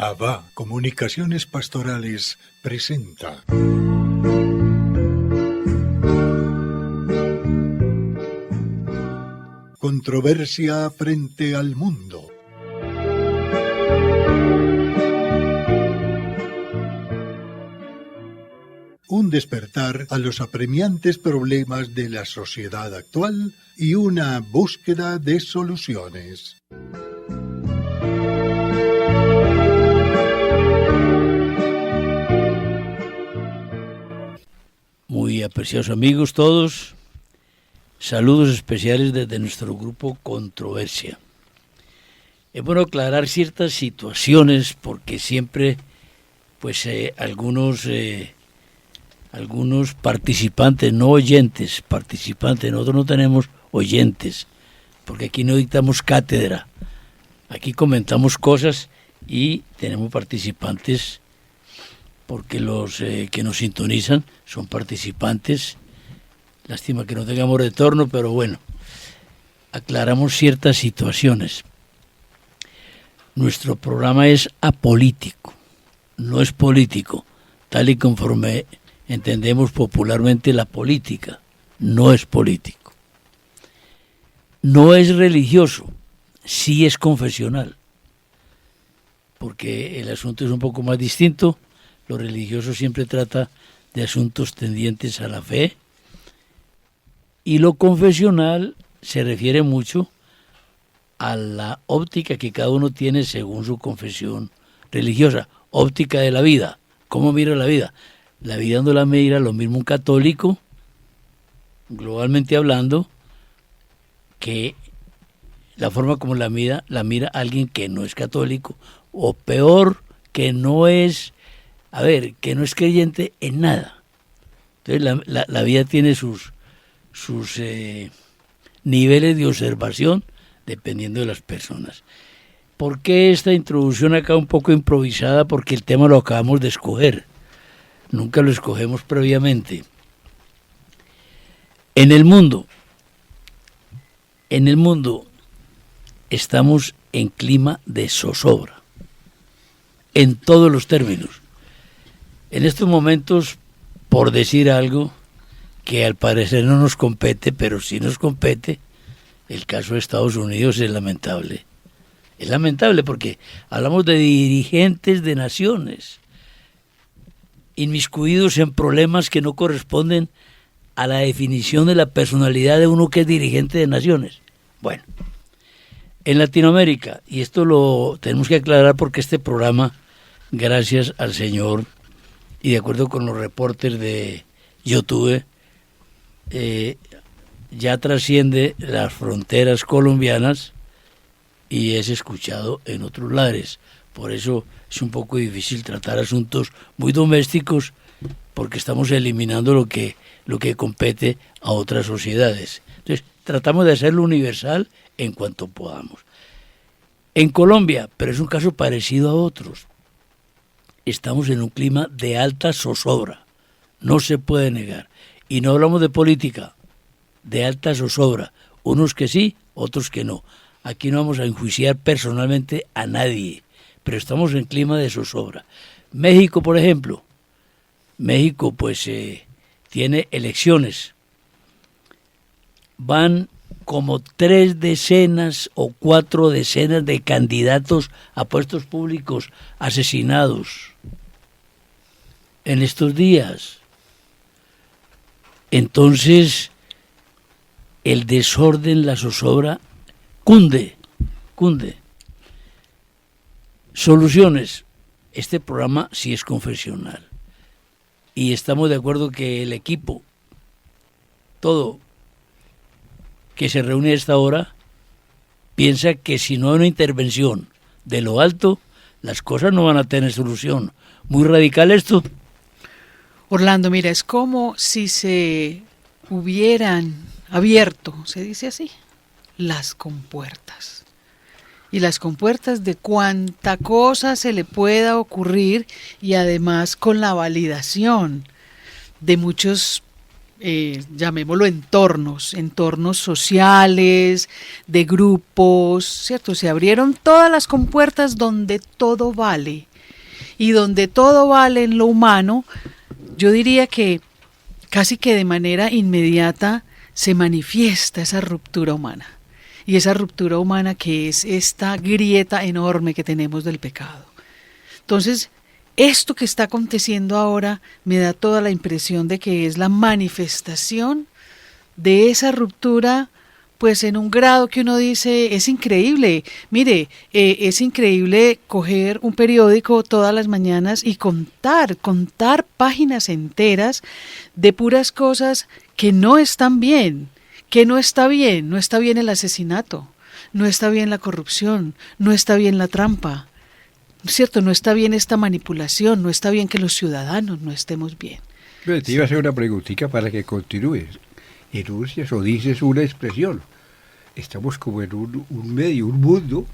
Abba Comunicaciones Pastorales presenta Controversia frente al mundo. Un despertar a los apremiantes problemas de la sociedad actual y una búsqueda de soluciones. Muy apreciados amigos todos, saludos especiales desde nuestro grupo Controversia. Es bueno aclarar ciertas situaciones porque siempre algunos participantes, no oyentes, participantes, nosotros no tenemos oyentes, porque aquí no dictamos cátedra, aquí comentamos cosas y tenemos participantes, porque los que nos sintonizan son participantes. Lástima que no tengamos retorno, pero bueno, aclaramos ciertas situaciones. Nuestro programa es apolítico, no es político, tal y conforme entendemos popularmente la política, no es político. No es religioso, sí es confesional, porque el asunto es un poco más distinto. Lo religioso siempre trata de asuntos tendientes a la fe y lo confesional se refiere mucho a la óptica que cada uno tiene según su confesión religiosa, óptica de la vida. ¿Cómo mira la vida? La vida no la mira lo mismo un católico, globalmente hablando, que la forma como la mira alguien que no es católico, o peor, que no es creyente en nada. Entonces la vida tiene sus niveles de observación dependiendo de las personas. ¿Por qué esta introducción acá un poco improvisada? Porque el tema lo acabamos de escoger. Nunca lo escogemos previamente. En el mundo estamos en clima de zozobra, en todos los términos. En estos momentos, por decir algo que al parecer no nos compete, pero sí nos compete, el caso de Estados Unidos es lamentable. Es lamentable porque hablamos de dirigentes de naciones inmiscuidos en problemas que no corresponden a la definición de la personalidad de uno que es dirigente de naciones. Bueno, en Latinoamérica, y esto lo tenemos que aclarar porque este programa, gracias al Señor, y de acuerdo con los reportes de YouTube, ya trasciende las fronteras colombianas y es escuchado en otros lares. Por eso es un poco difícil tratar asuntos muy domésticos, porque estamos eliminando lo que compete a otras sociedades. Entonces, tratamos de hacerlo universal en cuanto podamos. En Colombia, pero es un caso parecido a otros, estamos en un clima de alta zozobra, no se puede negar. Y no hablamos de política, de alta zozobra, unos que sí, otros que no. Aquí no vamos a enjuiciar personalmente a nadie, pero estamos en clima de zozobra. México, por ejemplo, tiene elecciones. Van como 3 decenas o 4 decenas de candidatos a puestos públicos asesinados en estos días. Entonces, el desorden, la zozobra, cunde. Soluciones. Este programa sí es confesional. Y estamos de acuerdo que el equipo, todo, que se reúne a esta hora, piensa que si no hay una intervención de lo alto, las cosas no van a tener solución. Muy radical esto. Orlando, mira, es como si se hubieran abierto, se dice así, las compuertas. Y las compuertas de cuánta cosa se le pueda ocurrir, y además con la validación de muchos llamémoslo entornos sociales, de grupos, ¿cierto? Se abrieron todas las compuertas donde todo vale, y donde todo vale en lo humano, yo diría que casi que de manera inmediata se manifiesta esa ruptura humana. Y esa ruptura humana que es esta grieta enorme que tenemos del pecado. Entonces, esto que está aconteciendo ahora me da toda la impresión de que es la manifestación de esa ruptura, pues en un grado que uno dice, es increíble. Mire, es increíble coger un periódico todas las mañanas y contar páginas enteras de puras cosas que no están bien, que no está bien. No está bien el asesinato, no está bien la corrupción, no está bien la trampa, ¿cierto? No está bien esta manipulación, no está bien que los ciudadanos no estemos bien. Te iba a hacer una preguntita para que continúes. Enuncias o dices una expresión. Estamos como en un medio, un mundo,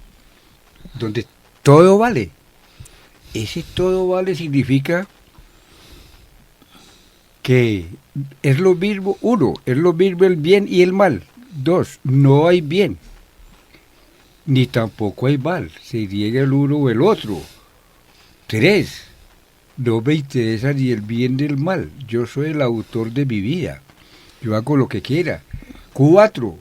donde todo vale. Ese todo vale significa que es lo mismo, uno, es lo mismo el bien y el mal. Dos, no hay bien, ni tampoco hay mal, se niega el uno o el otro. Tres, no me interesa ni el bien ni el mal, yo soy el autor de mi vida, yo hago lo que quiera. Cuatro,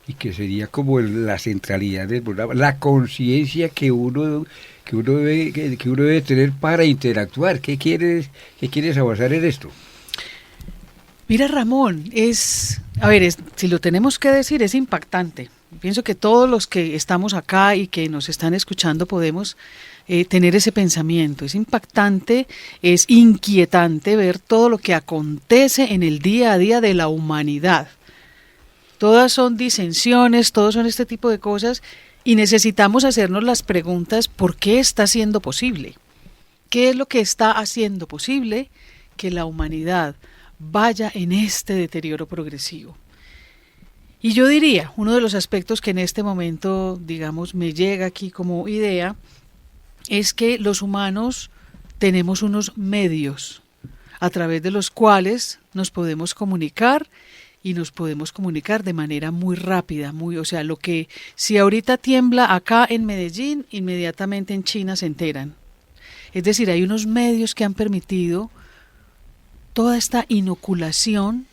y que sería como la centralidad del programa, la conciencia que uno debe tener para interactuar. ¿Qué quieres avanzar en esto? Mira, Ramón, si lo tenemos que decir, es impactante. Pienso que todos los que estamos acá y que nos están escuchando podemos tener ese pensamiento. Es impactante, es inquietante ver todo lo que acontece en el día a día de la humanidad. Todas son disensiones, todos son este tipo de cosas y necesitamos hacernos las preguntas: ¿por qué está siendo posible? ¿Qué es lo que está haciendo posible que la humanidad vaya en este deterioro progresivo? Y yo diría, uno de los aspectos que en este momento, digamos, me llega aquí como idea, es que los humanos tenemos unos medios a través de los cuales nos podemos comunicar y nos podemos comunicar de manera muy rápida, lo que si ahorita tiembla acá en Medellín, inmediatamente en China se enteran. Es decir, hay unos medios que han permitido toda esta inoculación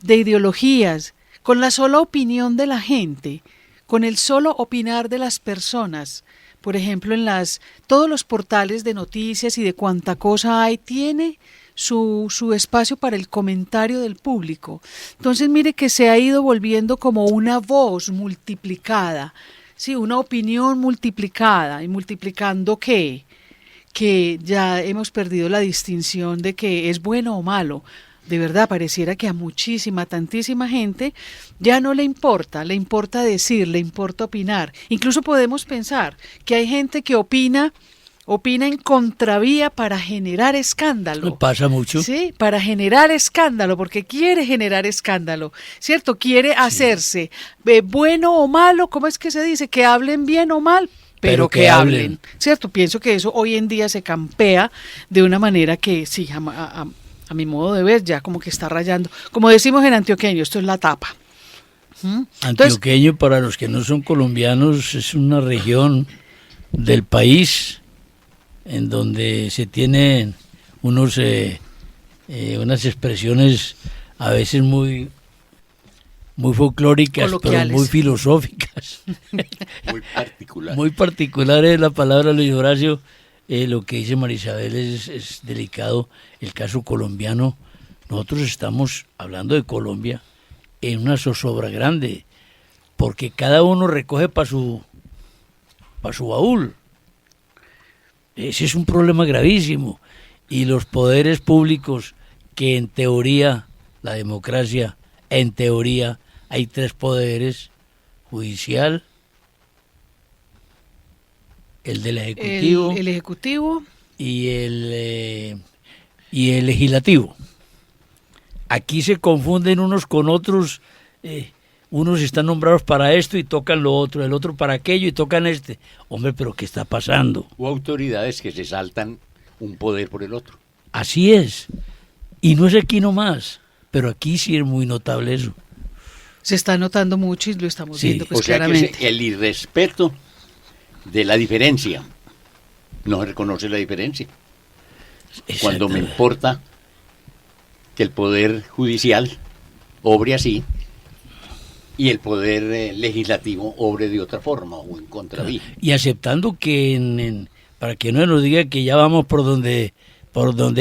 de ideologías, con la sola opinión de la gente, con el solo opinar de las personas. Por ejemplo, todos los portales de noticias y de cuánta cosa hay, tiene su espacio para el comentario del público. Entonces, mire que se ha ido volviendo como una voz multiplicada, ¿sí? Una opinión multiplicada, y multiplicando que ya hemos perdido la distinción de que es bueno o malo. De verdad, pareciera que a tantísima gente ya no le importa decir, le importa opinar. Incluso podemos pensar que hay gente que opina en contravía para generar escándalo. Pasa mucho. Sí, para generar escándalo, porque quiere generar escándalo, ¿cierto? Quiere hacerse bueno o malo, ¿cómo es que se dice? Que hablen bien o mal, pero que hablen, ¿cierto? Pienso que eso hoy en día se campea de una manera que sí, a mi modo de ver, ya como que está rayando. Como decimos en antioqueño, esto es la tapa. Antioqueño, para los que no son colombianos, es una región del país en donde se tienen unas expresiones a veces muy folclóricas, pero muy filosóficas. Muy particular es la palabra, Luis Horacio. Lo que dice María Isabel es delicado. El caso colombiano, nosotros estamos hablando de Colombia en una zozobra grande, porque cada uno recoge para su baúl. Ese es un problema gravísimo. Y los poderes públicos, que en teoría, la democracia, en teoría, hay tres poderes: judicial, el del ejecutivo, el ejecutivo y el legislativo. Aquí se confunden unos con otros. Unos están nombrados para esto y tocan lo otro, el otro para aquello y tocan este. Hombre, pero ¿qué está pasando? O autoridades que se saltan un poder por el otro. Así es. Y no es aquí nomás, pero aquí sí es muy notable eso. Se está notando mucho y lo estamos viendo pues o sea, claramente. Que el irrespeto de la diferencia No se reconoce la diferencia. Cuando me importa que el poder judicial obre así y el poder legislativo obre de otra forma o en contravía. Y aceptando que, para que no nos diga que ya vamos por donde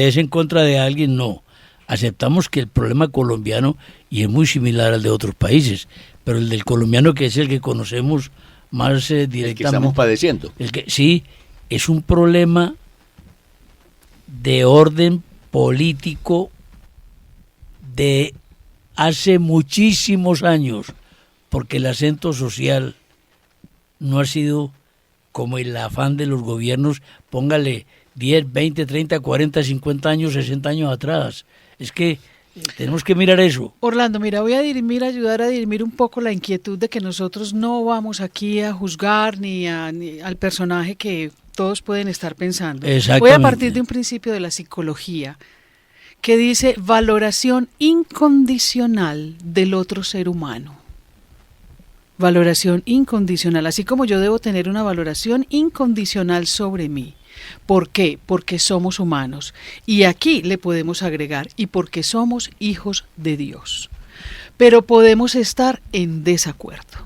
es en contra de alguien, no. Aceptamos que el problema colombiano, y es muy similar al de otros países, pero el del colombiano, que es el que conocemos más directamente. El que estamos padeciendo. Sí, es un problema de orden político de hace muchísimos años, porque el acento social no ha sido como el afán de los gobiernos, póngale 10, 20, 30, 40, 50 años, 60 años atrás. Es que tenemos que mirar eso. Orlando, mira, voy a ayudar a dirimir un poco la inquietud de que nosotros no vamos aquí a juzgar ni al personaje que todos pueden estar pensando. Voy a partir de un principio de la psicología que dice valoración incondicional del otro ser humano. Valoración incondicional, así como yo debo tener una valoración incondicional sobre mí. ¿Por qué? Porque somos humanos. Y aquí le podemos agregar, y porque somos hijos de Dios. Pero podemos estar en desacuerdo.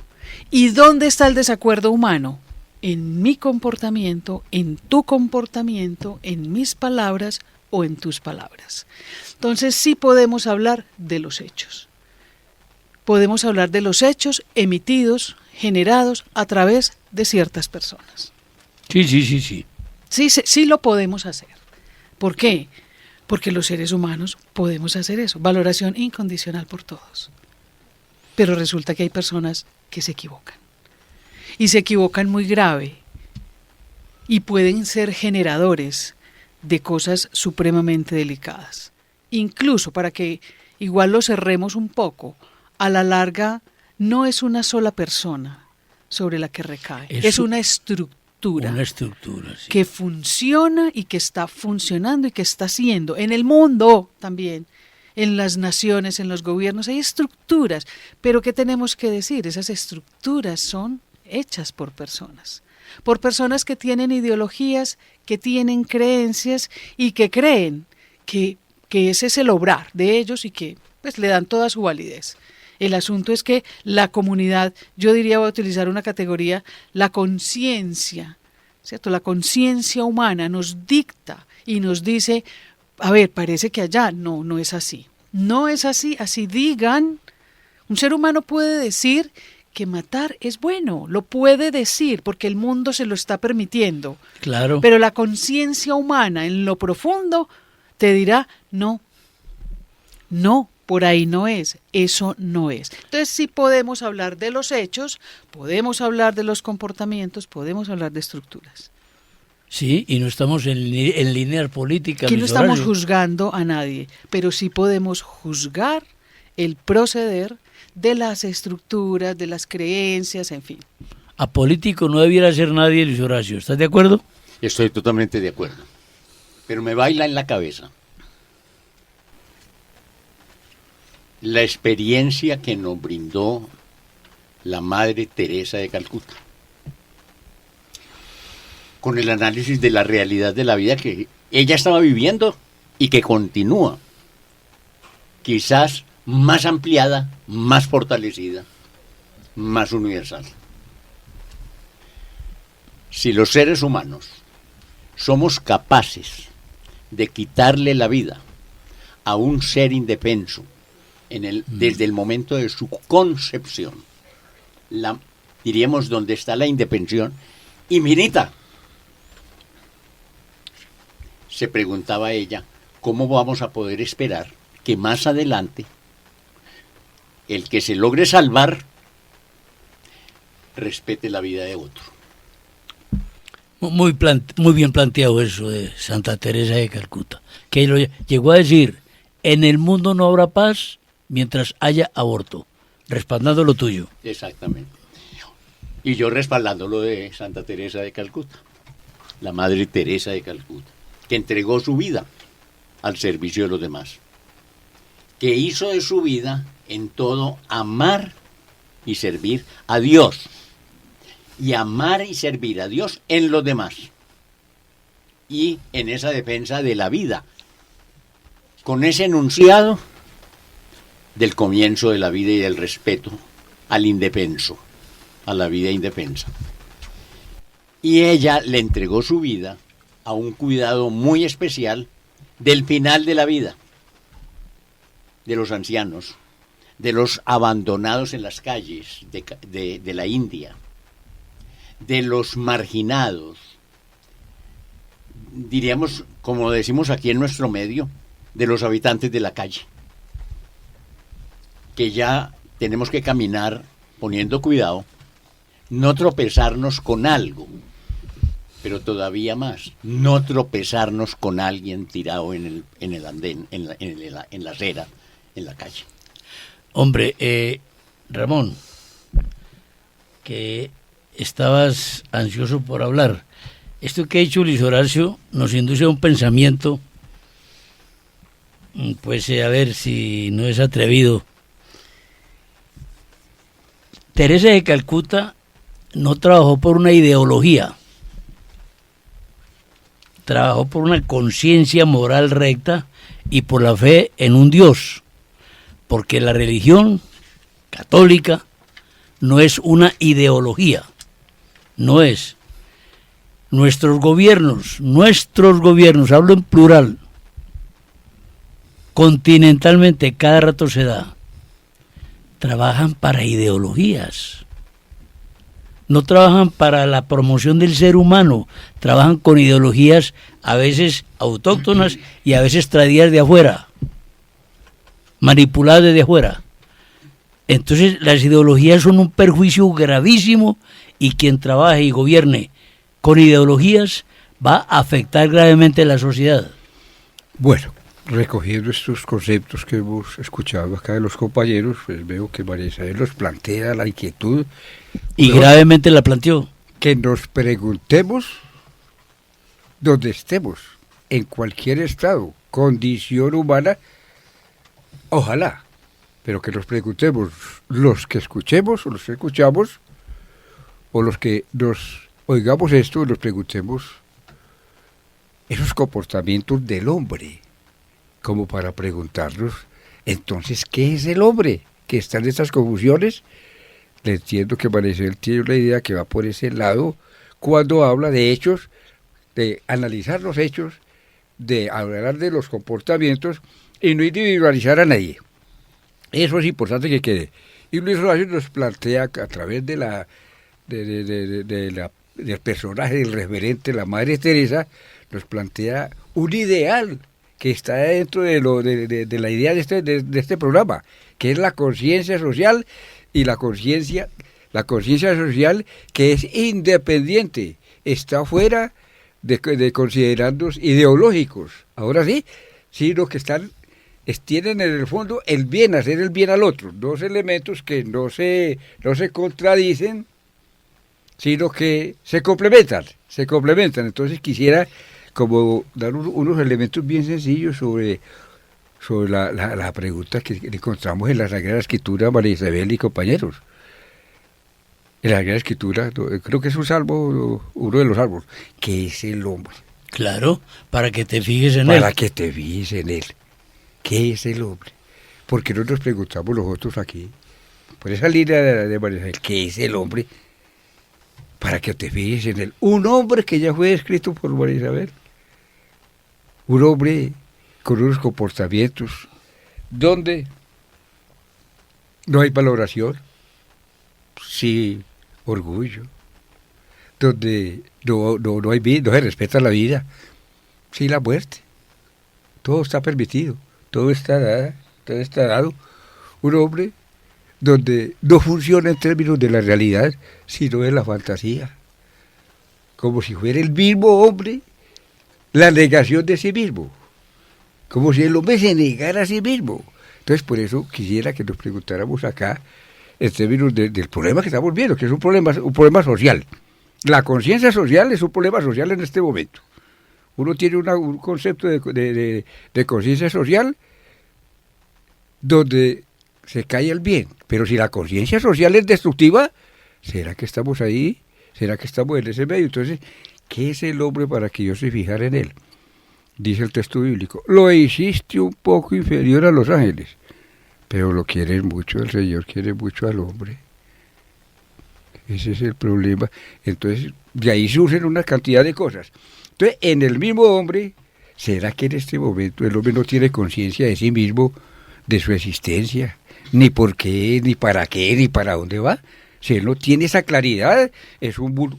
¿Y dónde está el desacuerdo humano? En mi comportamiento, en tu comportamiento, en mis palabras o en tus palabras. Entonces sí podemos hablar de los hechos. Podemos hablar de los hechos emitidos, generados a través de ciertas personas. Sí. Sí lo podemos hacer. ¿Por qué? Porque los seres humanos podemos hacer eso. Valoración incondicional por todos. Pero resulta que hay personas que se equivocan. Y se equivocan muy grave. Y pueden ser generadores de cosas supremamente delicadas. Incluso, para que igual lo cerremos un poco, a la larga no es una sola persona sobre la que recae. Es una estructura. Una estructura, sí. Que funciona y que está funcionando y que está haciendo. En el mundo también, en las naciones, en los gobiernos, hay estructuras. Pero ¿qué tenemos que decir? Esas estructuras son hechas por personas que tienen ideologías, que tienen creencias y que creen que ese es el obrar de ellos y que pues le dan toda su validez. El asunto es que la comunidad, yo diría, voy a utilizar una categoría, la conciencia, ¿cierto? La conciencia humana nos dicta y nos dice, a ver, parece que allá no es así. No es así, así digan. Un ser humano puede decir que matar es bueno, lo puede decir porque el mundo se lo está permitiendo. Claro. Pero la conciencia humana en lo profundo te dirá, no, por ahí no es, eso no es. Entonces sí podemos hablar de los hechos, podemos hablar de los comportamientos, podemos hablar de estructuras. Sí, y no estamos en líneas políticas. Aquí no estamos juzgando a nadie, pero sí podemos juzgar el proceder de las estructuras, de las creencias, en fin. Apolítico no debiera ser nadie, Luis Horacio. ¿Estás de acuerdo? Estoy totalmente de acuerdo. Pero me baila en la cabeza la experiencia que nos brindó la Madre Teresa de Calcuta, con el análisis de la realidad de la vida que ella estaba viviendo y que continúa, quizás más ampliada, más fortalecida, más universal. Si los seres humanos somos capaces de quitarle la vida a un ser indefenso desde el momento de su concepción, diríamos donde está la indefensión infinita. Se preguntaba ella, ¿cómo vamos a poder esperar que más adelante el que se logre salvar respete la vida de otro? Muy bien planteado eso de Santa Teresa de Calcuta, que llegó a decir, en el mundo no habrá paz mientras haya aborto, respaldando lo tuyo. Exactamente. Y yo respaldando lo de Santa Teresa de Calcuta, la Madre Teresa de Calcuta, que entregó su vida al servicio de los demás, que hizo de su vida en todo amar y servir a Dios, y amar y servir a Dios en los demás. y en esa defensa de la vida, con ese enunciado del comienzo de la vida y del respeto al indefenso, a la vida indefensa. Y ella le entregó su vida a un cuidado muy especial del final de la vida, de los ancianos, de los abandonados en las calles de la India, de los marginados, diríamos, como decimos aquí en nuestro medio, de los habitantes de la calle, que ya tenemos que caminar poniendo cuidado, no tropezarnos con algo, pero todavía más, no tropezarnos con alguien tirado en el andén, en la acera, en la calle. Hombre, Ramón, que estabas ansioso por hablar. Esto que ha dicho Luis Horacio nos induce a un pensamiento, pues a ver si no es atrevido. Teresa de Calcuta no trabajó por una ideología, trabajó por una conciencia moral recta y por la fe en un Dios, porque la religión católica no es una ideología, no es. Nuestros gobiernos, hablo en plural, continentalmente cada rato se da, trabajan para ideologías, no trabajan para la promoción del ser humano, trabajan con ideologías a veces autóctonas y a veces traídas de afuera, manipuladas desde afuera. Entonces las ideologías son un perjuicio gravísimo y quien trabaje y gobierne con ideologías va a afectar gravemente a la sociedad. Bueno, recogiendo estos conceptos que hemos escuchado acá de los compañeros, pues veo que María Isabel nos plantea la inquietud. Y gravemente la planteó. Que nos preguntemos donde estemos, en cualquier estado, condición humana, ojalá, pero que nos preguntemos los que escuchemos o los que escuchamos, o los que nos oigamos esto y nos preguntemos esos comportamientos del hombre, como para preguntarnos, entonces, ¿qué es el hombre? Que está en estas confusiones. Le entiendo que Marisel tiene una idea que va por ese lado cuando habla de hechos, de analizar los hechos, de hablar de los comportamientos y no individualizar a nadie. Eso es importante que quede. Y Luis Horacio nos plantea a través de del personaje del referente, la Madre Teresa, nos plantea un ideal que está dentro de la idea de este programa, que es la conciencia social y la conciencia social que es independiente, está fuera de considerandos ideológicos. Ahora sí, sino que tienen en el fondo el bien, hacer el bien al otro, dos elementos que no se contradicen, sino que se complementan. Entonces quisiera como dar unos elementos bien sencillos sobre la pregunta que encontramos en la Sagrada Escritura, María Isabel y compañeros. En la Sagrada Escritura, creo que es un salmo, uno de los salmos, ¿qué es el hombre? Claro, para que te fijes en él. Para que te fijes en él. ¿Qué es el hombre? Porque no nos preguntamos nosotros aquí, por esa línea de María Isabel, ¿qué es el hombre? Para que te fijes en él. Un hombre que ya fue escrito por María Isabel. Un hombre con unos comportamientos donde no hay valoración, sí orgullo, donde no hay vida, no se respeta la vida, sí la muerte. Todo está permitido, todo está dado. Un hombre donde no funciona en términos de la realidad, sino de la fantasía. Como si fuera el mismo hombre la negación de sí mismo. Como si el hombre se negara a sí mismo. Entonces, por eso quisiera que nos preguntáramos acá, en términos del problema que estamos viendo, que es un problema social. La conciencia social es un problema social en este momento. Uno tiene un concepto de conciencia social donde se cae el bien. Pero si la conciencia social es destructiva, ¿será que estamos ahí? ¿Será que estamos en ese medio? Entonces, ¿Qué es el hombre para que Dios se fijara en él? Dice el texto bíblico, lo hiciste un poco inferior a los ángeles, pero lo quiere mucho, el Señor quiere mucho al hombre. Ese es el problema. Entonces, de ahí surgen una cantidad de cosas. Entonces, en el mismo hombre, ¿será que en este momento el hombre no tiene conciencia de sí mismo, de su existencia? Ni por qué, ni para qué, ni para dónde va. Si él no tiene esa claridad, es un bulto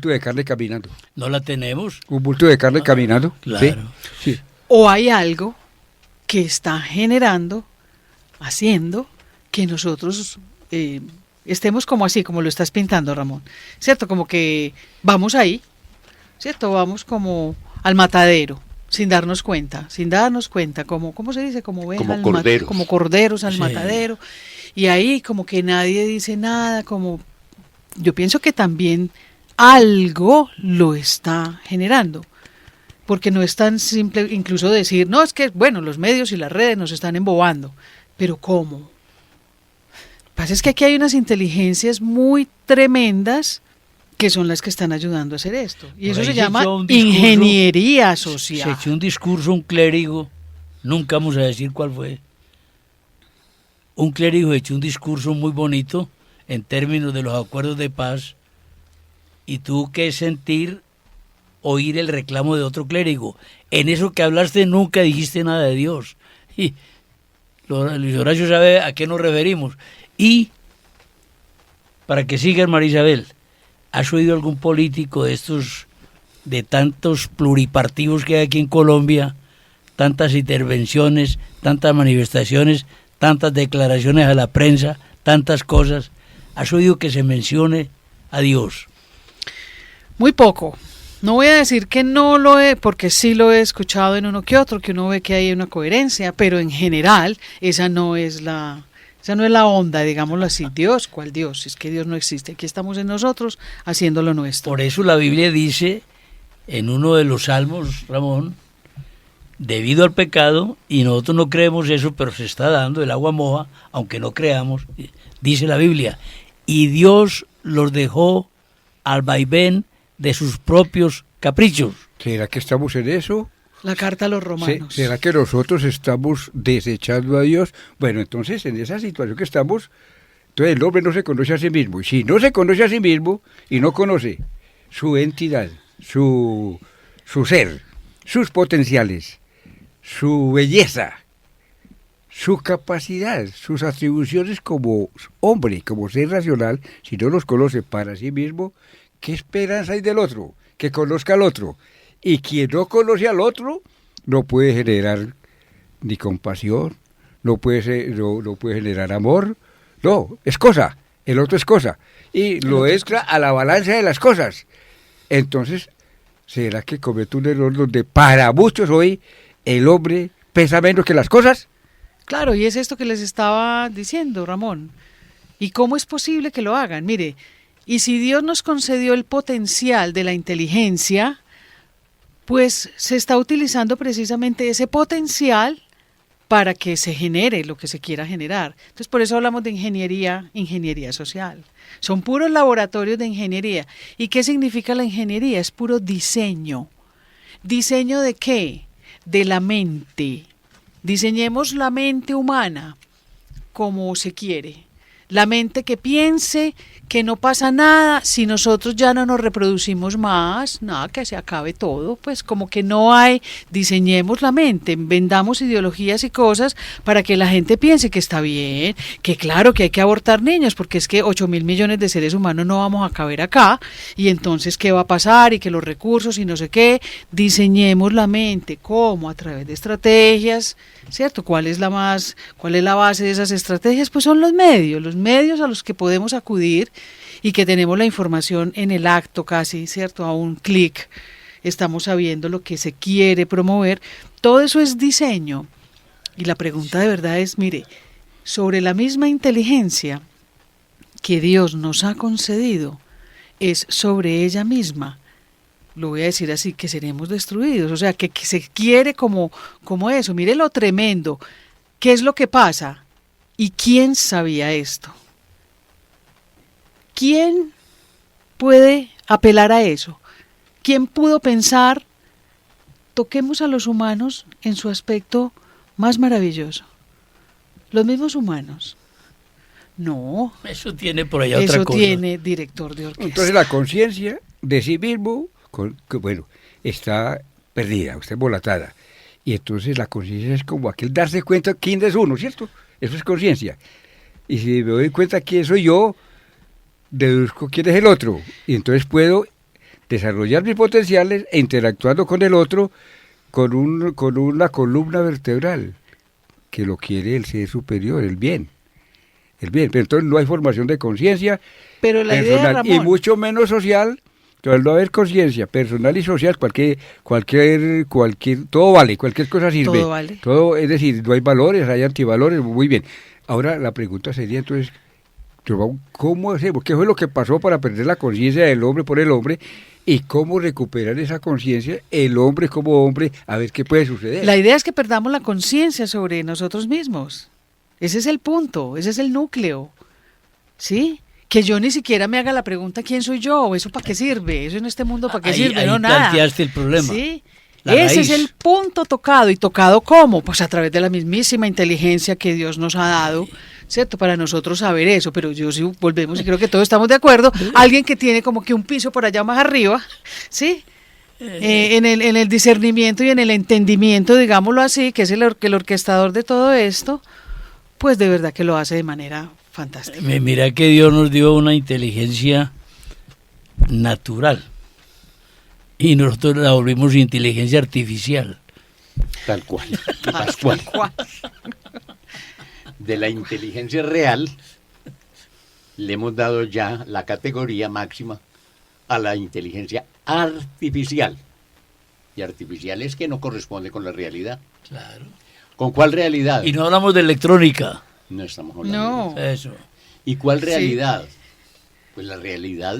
de carne caminando. ¿No la tenemos? Un bulto de carne caminando. Claro. Sí. O hay algo que está generando, haciendo que nosotros estemos como así, como lo estás pintando, Ramón. ¿Cierto? Como que vamos ahí, ¿cierto? Vamos como al matadero, sin darnos cuenta, como, ¿cómo se dice? Como ovejas, Como corderos. como corderos al Sí. matadero. Y ahí como que nadie dice nada, como yo pienso que también algo lo está generando. Porque no es tan simple incluso decir, no, es que, bueno, los medios y las redes nos están embobando. Pero ¿cómo? Lo que pasa es que aquí hay unas inteligencias muy tremendas que son las que están ayudando a hacer esto. Y Por eso ahí se se llama echó un discurso, ingeniería Se social. echó un discurso un clérigo, nunca vamos a decir cuál fue. Un clérigo echó un discurso muy bonito en términos de los acuerdos de paz y tuvo que oír el reclamo de otro clérigo. En eso que hablaste nunca dijiste nada de Dios. Y Luis Horacio sabe a qué nos referimos. Y, para que sigas, María Isabel, ¿has oído algún político de estos, de tantos pluripartidos que hay aquí en Colombia, tantas intervenciones, tantas manifestaciones, tantas declaraciones a la prensa, tantas cosas? ¿Has oído que se mencione a Dios? Muy poco. No voy a decir que no lo he, porque sí lo he escuchado en uno que otro, que uno ve que hay una coherencia, pero en general esa no es la onda, digámoslo así. Dios, ¿cuál Dios? Es que Dios no existe. Aquí estamos en nosotros haciendo lo nuestro. Por eso la Biblia dice en uno de los salmos, Ramón, debido al pecado, y nosotros no creemos eso, pero se está dando, el agua moja, aunque no creamos, dice la Biblia, y Dios los dejó al vaivén de sus propios caprichos. ¿Será que estamos en eso? La carta a los romanos. ¿Será que nosotros estamos desechando a Dios? Bueno, entonces en esa situación que estamos, entonces el hombre no se conoce a sí mismo. Y si no se conoce a sí mismo y no conoce su entidad, su ser, sus potenciales, su belleza, su capacidad, sus atribuciones como hombre, como ser racional, si no los conoce para sí mismo, ¿qué esperanza hay del otro? Que conozca al otro. Y quien no conoce al otro no puede generar ni compasión, no puede generar amor. No, es cosa, el otro es cosa. Y lo extra a la balanza de las cosas. Entonces, ¿será que comete un error donde para muchos hoy el hombre pesa menos que las cosas? Claro, y es esto que les estaba diciendo, Ramón. ¿Y cómo es posible que lo hagan? Mire, y si Dios nos concedió el potencial de la inteligencia, pues se está utilizando precisamente ese potencial para que se genere lo que se quiera generar. Entonces, por eso hablamos de ingeniería social. Son puros laboratorios de ingeniería. ¿Y qué significa la ingeniería? Es puro diseño. ¿Diseño de qué? De la mente. Diseñemos la mente humana como se quiere. La mente que piense que no pasa nada si nosotros ya no nos reproducimos más, nada, que se acabe todo, pues como que no hay, diseñemos la mente, vendamos ideologías y cosas para que la gente piense que está bien, que claro que hay que abortar niños, porque es que 8.000 millones de seres humanos no vamos a caber acá, y entonces ¿qué va a pasar? Y que los recursos y no sé qué, diseñemos la mente, ¿cómo? A través de estrategias, ¿cierto? ¿Cuál es la base de esas estrategias? Pues son los medios a los que podemos acudir y que tenemos la información en el acto casi, ¿cierto? A un clic estamos sabiendo lo que se quiere promover. Todo eso es diseño. Y la pregunta de verdad es, mire, sobre la misma inteligencia que Dios nos ha concedido, es sobre ella misma, lo voy a decir así, que seremos destruidos. O sea, que se quiere como eso. Mire lo tremendo. ¿Qué es lo que pasa? ¿Y quién sabía esto? ¿Quién puede apelar a eso? ¿Quién pudo pensar, toquemos a los humanos en su aspecto más maravilloso? Los mismos humanos. No, Eso tiene por allá otra eso cosa. tiene director de orquesta. Entonces la conciencia de sí mismo, bueno, está perdida, está embolatada. Y entonces la conciencia es como aquel darse cuenta quién es uno, ¿cierto? Eso es conciencia. Y si me doy cuenta quién soy yo, deduzco quién es el otro. Y entonces puedo desarrollar mis potenciales e interactuando con el otro con una columna vertebral que lo quiere el ser superior, el bien. El bien, pero entonces no hay formación de conciencia Pero la idea, personal Ramón, y mucho menos social. Entonces no va a haber conciencia personal y social, cualquier, todo vale, cualquier cosa sirve. Todo vale. Todo, es decir, no hay valores, hay antivalores, muy bien. Ahora la pregunta sería entonces, ¿cómo hacemos? ¿Qué fue lo que pasó para perder la conciencia del hombre por el hombre? ¿Y cómo recuperar esa conciencia, el hombre como hombre, a ver qué puede suceder? la idea es que perdamos la conciencia sobre nosotros mismos. Ese es el punto, ese es el núcleo. ¿Sí? Que yo ni siquiera me haga la pregunta ¿quién soy yo? ¿Eso para qué sirve? ¿Eso en este mundo para qué sirve? Ahí No, nada. planteaste el problema. ¿Sí? La Ese raíz. es el punto tocado. ¿Y tocado cómo? Pues a través de la mismísima inteligencia que Dios nos ha dado, ¿cierto? Para nosotros saber eso. Pero yo sí volvemos y creo que todos estamos de acuerdo. Alguien que tiene como que un piso por allá más arriba, ¿sí? En el discernimiento y en el entendimiento, digámoslo así, que es el orquestador de todo esto, pues de verdad que lo hace de manera fantástica. Mira que Dios nos dio una inteligencia natural y nosotros la volvimos inteligencia artificial. Tal cual. Tal cual. De la inteligencia real le hemos dado ya la categoría máxima a la inteligencia artificial. Y artificial es que no corresponde con la realidad. Claro. ¿Con cuál realidad? Y no hablamos de electrónica. No estamos hablando No. Eso. ¿Y cuál Sí. realidad? Pues la realidad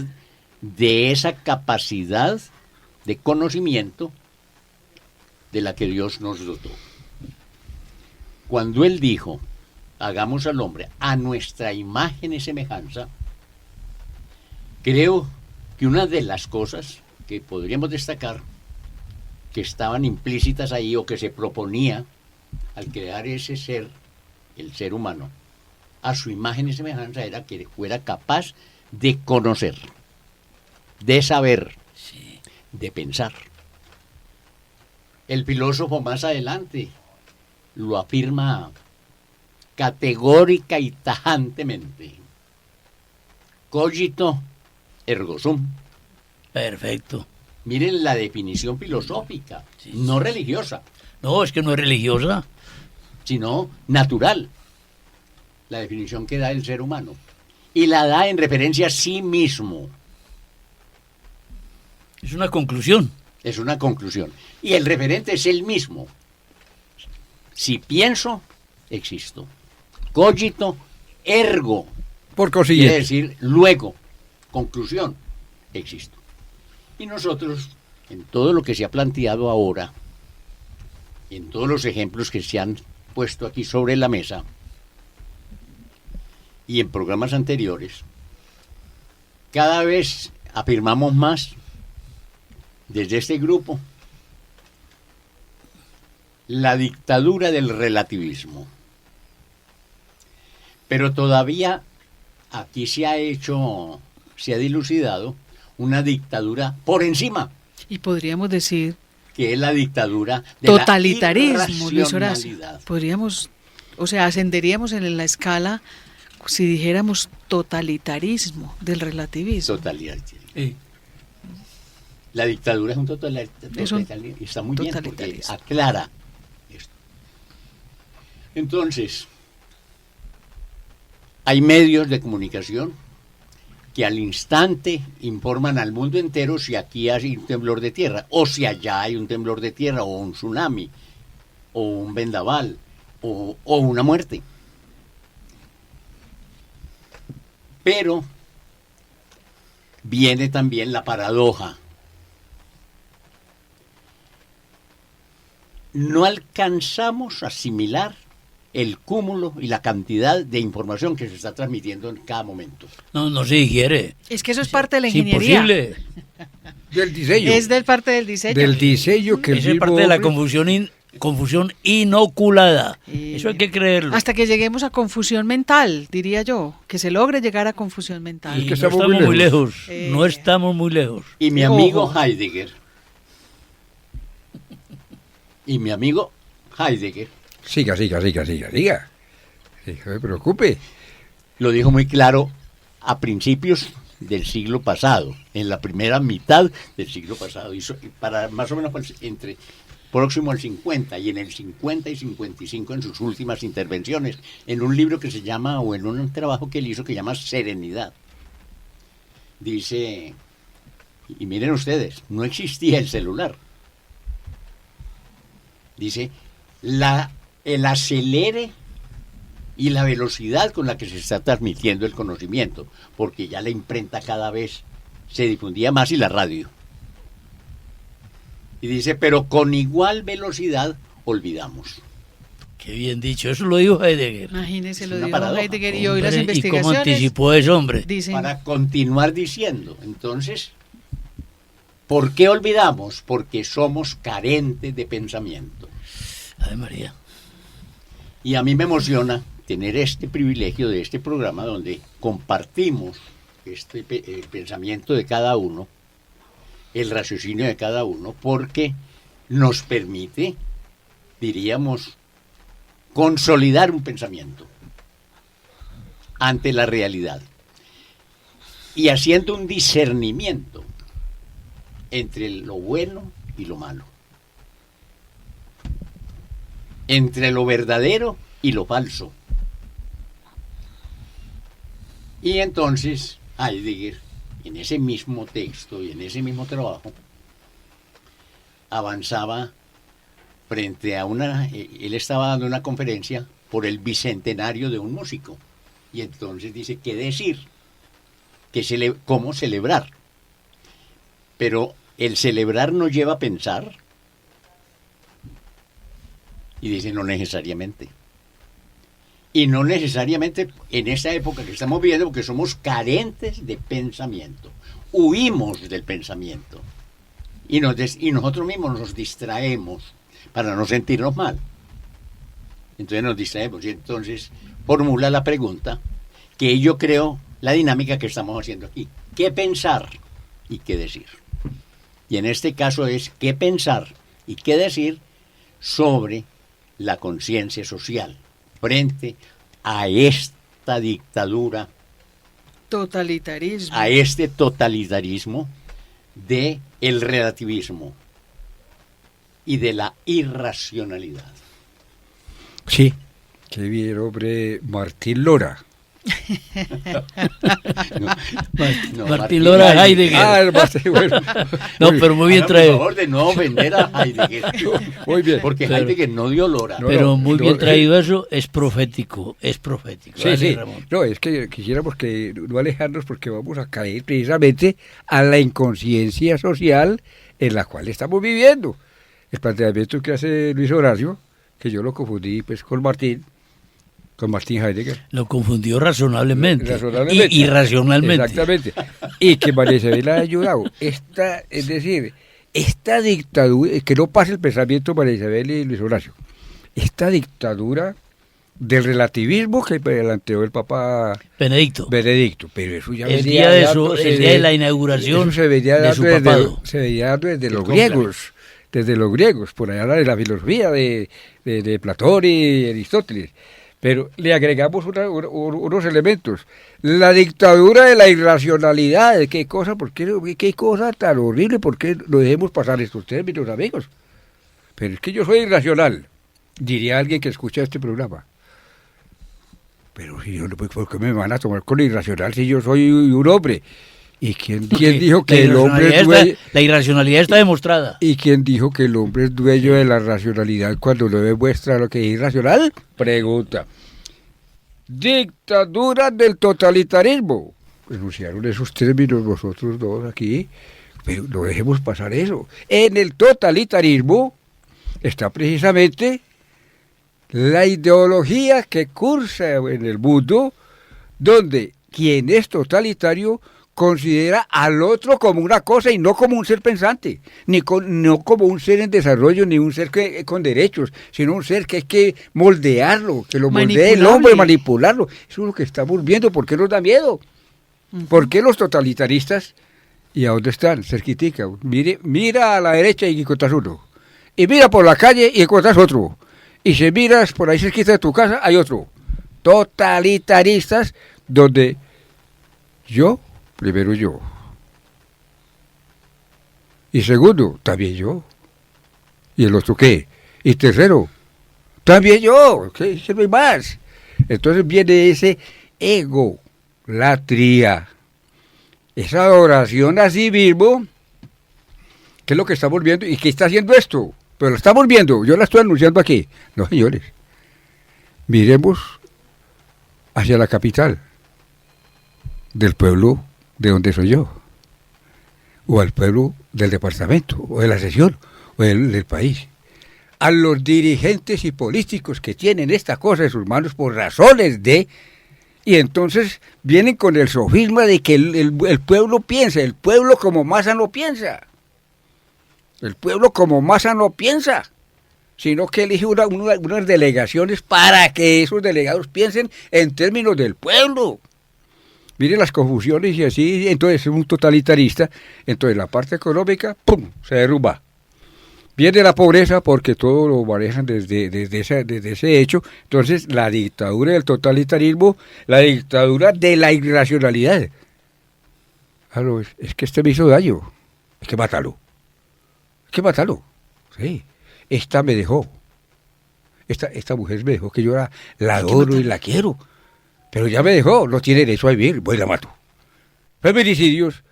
de esa capacidad de conocimiento de la que Dios nos dotó. Cuando Él dijo, hagamos al hombre a nuestra imagen y semejanza, creo que una de las cosas que podríamos destacar, que estaban implícitas ahí o que se proponía al crear ese ser, el ser humano, a su imagen y semejanza, era que fuera capaz de conocer, de saber, de pensar. El filósofo más adelante lo afirma categórica y tajantemente. Cogito ergo sum. Perfecto. Miren la definición filosófica, Sí, no sí. religiosa, No, es que no es religiosa. sino natural. La definición que da el ser humano. Y la da en referencia a sí mismo. Es una conclusión. Es una conclusión. Y el referente es el mismo. Si pienso, existo. Cogito ergo. Por Quiere consiguiente. decir luego. Conclusión. Existo. Y nosotros, en todo lo que se ha planteado ahora, en todos los ejemplos que se han puesto aquí sobre la mesa, y en programas anteriores, cada vez afirmamos más desde este grupo la dictadura del relativismo. Pero todavía aquí se ha dilucidado una dictadura por encima, Y podríamos decir que es la dictadura de totalitarismo, la Luis Horacio. irracionalidad. Podríamos, o sea, ascenderíamos en la escala si dijéramos totalitarismo del relativismo. Totalitarismo. Sí. La dictadura es un Es un totalitarismo. Y está muy bien porque totalitarismo. aclara esto. Entonces, hay medios de comunicación que al instante informan al mundo entero si aquí hay un temblor de tierra, o si allá hay un temblor de tierra, o un tsunami, o un vendaval, o una muerte. Pero viene también la paradoja. No alcanzamos a asimilar el cúmulo y la cantidad de información que se está transmitiendo en cada momento. No se digiere. Es que eso es parte de la Es ingeniería. imposible. Del diseño. Es del parte del diseño. Del diseño que el Esa es mismo parte de la hombre- confusión inoculada. Y Eso hay que creerlo. hasta que lleguemos a confusión mental, diría yo, que se logre llegar a confusión mental. Y que no estamos estamos muy muy lejos. lejos. No estamos muy lejos. Y mi amigo Ojo. Heidegger, Siga. Sí, no se preocupe. lo dijo muy claro a principios del siglo pasado, en la primera mitad del siglo pasado, y para más o menos entre próximo al 50 y en el 50 y 55 en sus últimas intervenciones, en un libro que se llama, o en un trabajo que él hizo que se llama Serenidad. Dice, y miren ustedes, no existía el celular. Dice, el acelere y la velocidad con la que se está transmitiendo el conocimiento, porque ya la imprenta cada vez se difundía más y la radio. Y dice, pero con igual velocidad olvidamos. Qué bien dicho. Eso lo dijo Heidegger. Imagínese, Es lo una dijo paradoja. Heidegger y hoy las Hombre, ¿y cómo investigaciones anticipó eso, hombre? dicen Para continuar diciendo, entonces, ¿por qué olvidamos? Porque somos carentes de pensamiento. Ay, María. Y a mí me emociona tener este privilegio de este programa donde compartimos el pensamiento de cada uno, el raciocinio de cada uno, porque nos permite, diríamos, consolidar un pensamiento ante la realidad y haciendo un discernimiento entre lo bueno y lo malo, entre lo verdadero y lo falso. Y entonces Heidegger, en ese mismo texto y en ese mismo trabajo, avanzaba frente a él estaba dando una conferencia por el bicentenario de un músico. Y entonces dice, ¿qué decir? ¿Cómo celebrar? Pero el celebrar nos lleva a pensar. Y dice, no necesariamente. Y no necesariamente en esta época que estamos viviendo, porque somos carentes de pensamiento. Huimos del pensamiento. Y nosotros mismos nos distraemos para no sentirnos mal. Entonces nos distraemos. Y entonces formula la pregunta que yo creo la dinámica que estamos haciendo aquí. ¿Qué pensar y qué decir? Y en este caso es qué pensar y qué decir sobre la conciencia social frente a esta dictadura, totalitarismo. a este totalitarismo de el relativismo y de la irracionalidad. Sí, qué bien, hombre, Martín Lora. Martín Lora Heidegger. Ah, Martín, bueno. No, pero muy bien Haga, por traído. favor, de no ofender a Heidegger. Muy bien. Porque Pero- Heidegger no dio Lora. No, Pero muy bien no, traído eso, es profético. Sí, Dale, sí. Ramón. No, es que quisiéramos que no alejarnos porque vamos a caer precisamente a la inconsciencia social en la cual estamos viviendo. El planteamiento que hace Luis Horacio, que yo lo confundí pues con Martín Heidegger. Lo confundió razonablemente. Razonablemente. Y irracionalmente. Exactamente. Y que María Isabel ha ayudado. Es decir, esta dictadura, que no pase el pensamiento María Isabel y Luis Horacio, esta dictadura del relativismo que planteó el Papa Benedicto. Benedicto, pero eso ya El venía día de dándose el día de la inauguración eso se venía de dando su desde, papado. se venía dando desde los cónclave. griegos, por allá de la filosofía de Platón y Aristóteles. Pero le agregamos unos elementos. La dictadura de la irracionalidad, qué cosa tan horrible, ¿por qué no dejemos pasar estos términos, amigos? Pero es que yo soy irracional, diría alguien que escucha este programa. Pero si yo, ¿por qué me van a tomar con irracional si yo soy un hombre? ¿Y quién dijo que el hombre es dueño? La irracionalidad está demostrada. ¿Y quién dijo que el hombre es dueño de la racionalidad cuando no demuestra lo que es irracional? Pregunta. Dictadura del totalitarismo. Enunciaron esos términos vosotros dos aquí, pero no dejemos pasar eso. En el totalitarismo está precisamente la ideología que cursa en el mundo, donde quien es totalitario considera al otro como una cosa y no como un ser pensante, no como un ser en desarrollo, ni un ser con derechos, sino un ser que hay que moldearlo, que lo moldee el hombre, manipularlo. Eso es lo que estamos viendo. ¿Por qué nos da miedo? ¿Por qué los totalitaristas? ¿Y a dónde están? Cerquitica. Mira a la derecha y encuentras uno. Y mira por la calle y encuentras otro. Y si miras por ahí cerquita de tu casa, hay otro. Totalitaristas, donde primero yo. Y segundo, también yo. ¿Y el otro qué? Y tercero, también yo. ¿Qué? No hay más. Entonces viene ese egolatría. Esa adoración a sí mismo, que es lo que estamos viendo. ¿Y qué está haciendo esto? Pero lo estamos viendo. Yo la estoy anunciando aquí. No, señores. Miremos hacia la capital del pueblo de donde soy yo, o al pueblo del departamento, o de la sesión, o del país, a los dirigentes y políticos que tienen esta cosa en sus manos por razones de, y entonces vienen con el sofisma de que el pueblo piensa, el pueblo como masa no piensa, el pueblo como masa no piensa, sino que elige unas delegaciones para que esos delegados piensen en términos del pueblo. Miren las confusiones y así, entonces es un totalitarista, entonces la parte económica, ¡pum!, se derrumba. Viene la pobreza porque todo lo manejan desde ese hecho, entonces la dictadura del totalitarismo, la dictadura de la irracionalidad. Claro, es que este me hizo daño, hay que matarlo, sí, esta me dejó, esta mujer me dejó que yo la adoro y la quiero. Pero ya me dejó, no tiene derecho a vivir, voy y la mato. Feminicidios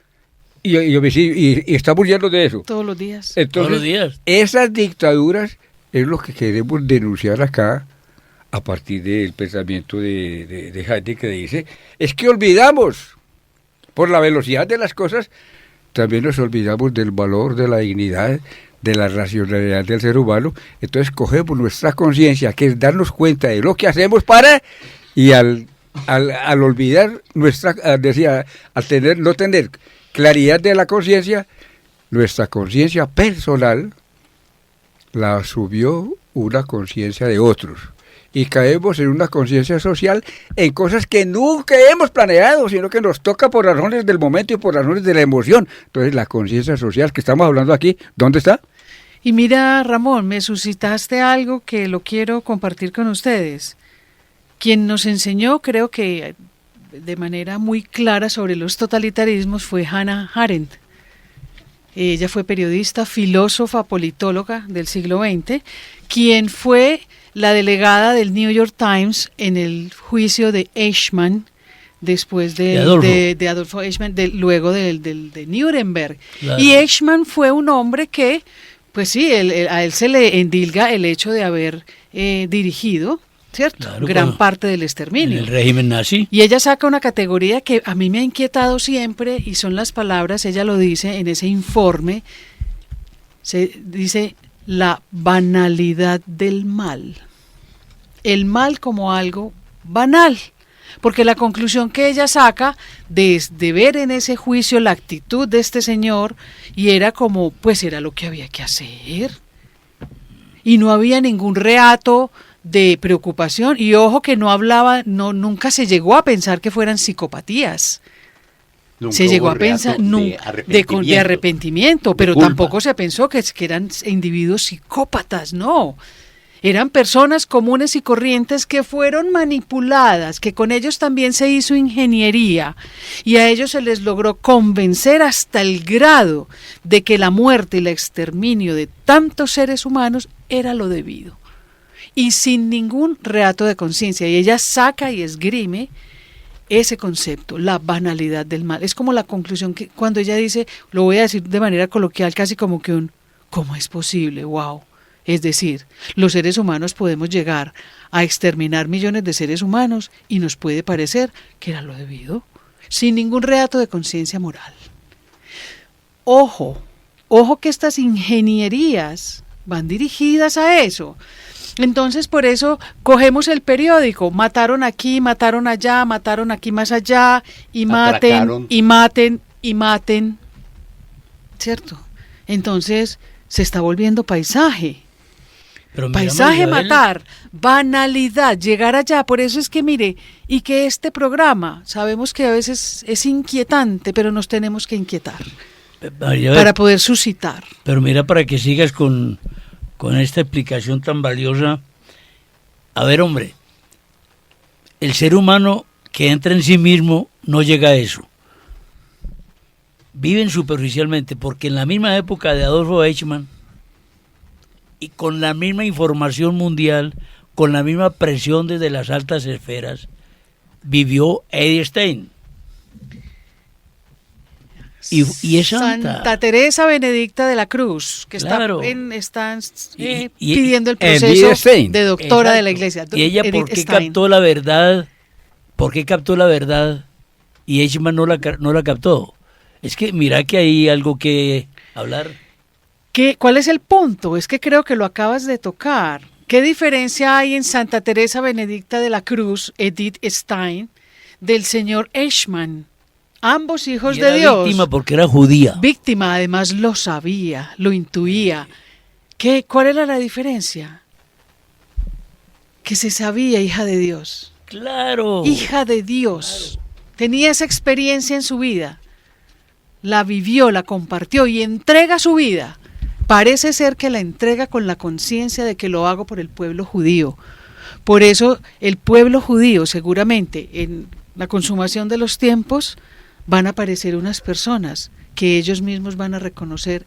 y estamos llenos de eso. Todos los días. Entonces, Todos los días. Esas dictaduras es lo que queremos denunciar acá, a partir del pensamiento de Heidegger, que dice, es que olvidamos, por la velocidad de las cosas, también nos olvidamos del valor, de la dignidad, de la racionalidad del ser humano. Entonces cogemos nuestra conciencia, que es darnos cuenta de lo que hacemos y al olvidar no tener claridad de la conciencia, nuestra conciencia personal la subió una conciencia de otros. Y caemos en una conciencia social en cosas que nunca hemos planeado, sino que nos toca por razones del momento y por razones de la emoción. Entonces la conciencia social que estamos hablando aquí, ¿dónde está? Y mira, Ramón, me suscitaste algo que lo quiero compartir con ustedes. Quien nos enseñó, creo que de manera muy clara sobre los totalitarismos, fue Hannah Arendt. Ella fue periodista, filósofa, politóloga del siglo XX, quien fue la delegada del New York Times en el juicio de Eichmann, después de Adolfo Eichmann, luego de Nuremberg. Claro. Y Eichmann fue un hombre que, pues sí, a él se le endilga el hecho de haber dirigido, ¿cierto? Claro, gran parte del exterminio. En el régimen nazi. Y ella saca una categoría que a mí me ha inquietado siempre, y son las palabras, ella lo dice en ese informe, se dice la banalidad del mal. El mal como algo banal. Porque la conclusión que ella saca desde ver en ese juicio la actitud de este señor, y era como, pues era lo que había que hacer. Y no había ningún reato de preocupación, y ojo que nunca se llegó a pensar que fueran psicopatías. Nunca se llegó a pensar de arrepentimiento, pero tampoco se pensó que eran individuos psicópatas, no. Eran personas comunes y corrientes que fueron manipuladas, que con ellos también se hizo ingeniería, y a ellos se les logró convencer hasta el grado de que la muerte y el exterminio de tantos seres humanos era lo debido. Y sin ningún reato de conciencia. Y ella saca y esgrime ese concepto, la banalidad del mal. Es como la conclusión que cuando ella dice, lo voy a decir de manera coloquial, casi como que ¿cómo es posible? ¡Wow! Es decir, los seres humanos podemos llegar a exterminar millones de seres humanos y nos puede parecer que era lo debido, sin ningún reato de conciencia moral. Ojo que estas ingenierías van dirigidas a eso. Entonces, por eso cogemos el periódico, mataron aquí, mataron allá, mataron aquí más allá, y maten, Atracaron. y maten, y maten, ¿cierto? Entonces, se está volviendo paisaje. Pero mira, Paisaje, María Isabel, matar, banalidad, llegar allá. Por eso es que mire, y que este programa, sabemos que a veces es inquietante, pero nos tenemos que inquietar María Isabel, para poder suscitar. pero mira, para que sigas con esta explicación tan valiosa. A ver, hombre, el ser humano que entra en sí mismo no llega a eso. Viven superficialmente, porque en la misma época de Adolfo Eichmann, y con la misma información mundial, con la misma presión desde las altas esferas, vivió Edith Stein. Y es Santa Teresa Benedicta de la Cruz, que Claro. está Y- pidiendo el Edith proceso Stein. de doctora de la Exacto. iglesia. ¿Y ella Edith por qué Stein. captó la verdad? ¿Por qué captó la verdad? Y Eichmann no la captó. Es que mira que hay algo que hablar. ¿Cuál es el punto? Es que creo que lo acabas de tocar. ¿Qué diferencia hay en Santa Teresa Benedicta de la Cruz, Edith Stein, del señor Eichmann? Ambos hijos Y de era Dios. víctima porque era judía. Víctima, además lo sabía, lo intuía. ¿Cuál era la diferencia? Que se sabía hija de Dios. Claro. Hija de Dios. Tenía esa experiencia en su vida. La vivió, la compartió y entrega su vida. Parece ser que la entrega con la conciencia de que lo hago por el pueblo judío. Por eso el pueblo judío, seguramente, en la consumación de los tiempos, van a aparecer unas personas que ellos mismos van a reconocer.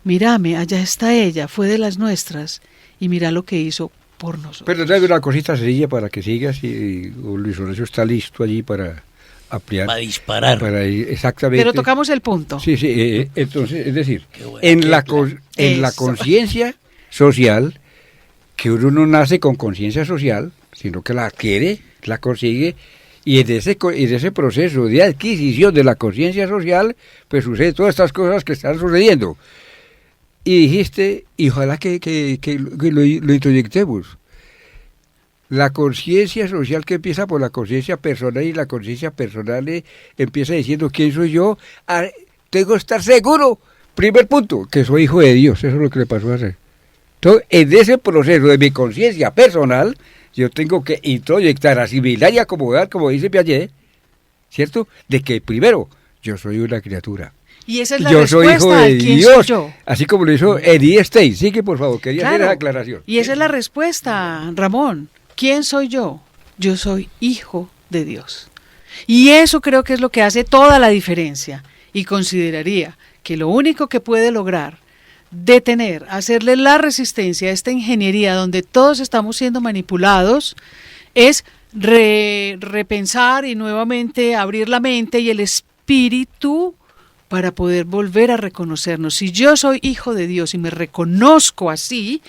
Mírame, allá está ella, fue de las nuestras, y mira lo que hizo por nosotros. Pero dame una cosita sencilla para que sigas y Luis Horacio está listo allí para ampliar. Para disparar. Para ir exactamente. Pero tocamos el punto. Sí, entonces, es decir, Qué bueno, en qué la claro. en la Eso. conciencia social, que uno no nace con conciencia social, sino que la adquiere, la consigue, y en ese proceso de adquisición de la conciencia social, pues sucede todas estas cosas que están sucediendo. Y dijiste, y ojalá que lo introyectemos. La conciencia social que empieza por la conciencia personal, y la conciencia personal empieza diciendo quién soy yo. Tengo que estar seguro, primer punto, que soy hijo de Dios. Eso es lo que le pasó a hacer. Entonces, en ese proceso de mi conciencia personal, yo tengo que introyectar, asimilar y acomodar, como dice Piaget, ¿cierto? De que primero, yo soy una criatura. Y esa es la Yo soy hijo respuesta de de quién Dios, soy yo. así como lo hizo Edith Stein. Sí, que por favor, quería hacer Claro. esa aclaración. Y esa es la respuesta, Ramón. ¿Quién soy yo? Yo soy hijo de Dios. Y eso creo que es lo que hace toda la diferencia. Y consideraría que lo único que puede lograr detener, hacerle la resistencia a esta ingeniería donde todos estamos siendo manipulados, es repensar y nuevamente abrir la mente y el espíritu para poder volver a reconocernos. Si yo soy hijo de Dios y me reconozco así,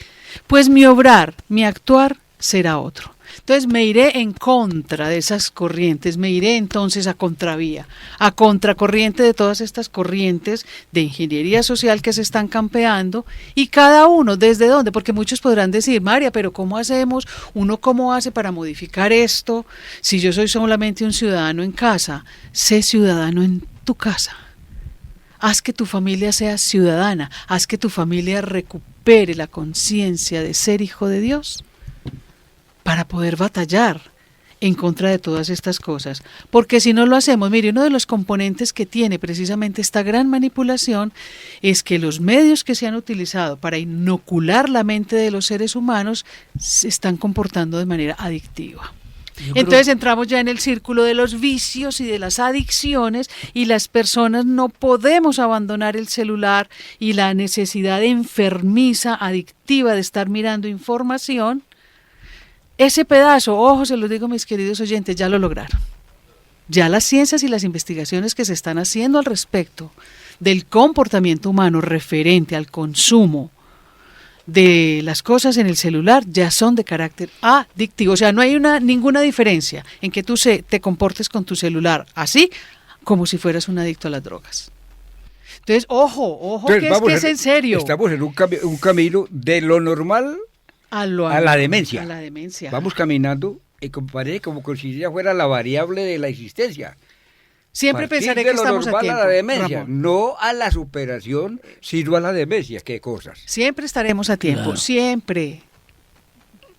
pues mi obrar, mi actuar será otro. Entonces me iré en contra de esas corrientes, me iré entonces a contravía, a contracorriente de todas estas corrientes de ingeniería social que se están campeando, y cada uno desde dónde, porque muchos podrán decir, María, pero ¿cómo hacemos? ¿Uno cómo hace para modificar esto? Si yo soy solamente un ciudadano en casa, sé ciudadano en tu casa. Haz que tu familia sea ciudadana, haz que tu familia recupere la conciencia de ser hijo de Dios para poder batallar en contra de todas estas cosas. Porque si no lo hacemos, mire, uno de los componentes que tiene precisamente esta gran manipulación es que los medios que se han utilizado para inocular la mente de los seres humanos se están comportando de manera adictiva. Yo creo- Entonces entramos ya en el círculo de los vicios y de las adicciones, y las personas no podemos abandonar el celular y la necesidad enfermiza, adictiva de estar mirando información. Ese pedazo, ojo, se los digo mis queridos oyentes, ya lo lograron. Ya las ciencias y las investigaciones que se están haciendo al respecto del comportamiento humano referente al consumo de las cosas en el celular ya son de carácter adictivo. O sea, no hay ninguna diferencia en que tú te comportes con tu celular así como si fueras un adicto a las drogas. Entonces, ojo, Entonces, que vamos es en serio. Estamos en un camino de lo normal a la demencia. A la demencia. Vamos caminando y parece como si ya fuera la variable de la existencia. Siempre Partir pensaré de que lo estamos a normal tiempo, a la demencia, Ramón. no a la superación, sino a la demencia. ¿Qué cosas? Siempre estaremos a tiempo, Claro. siempre.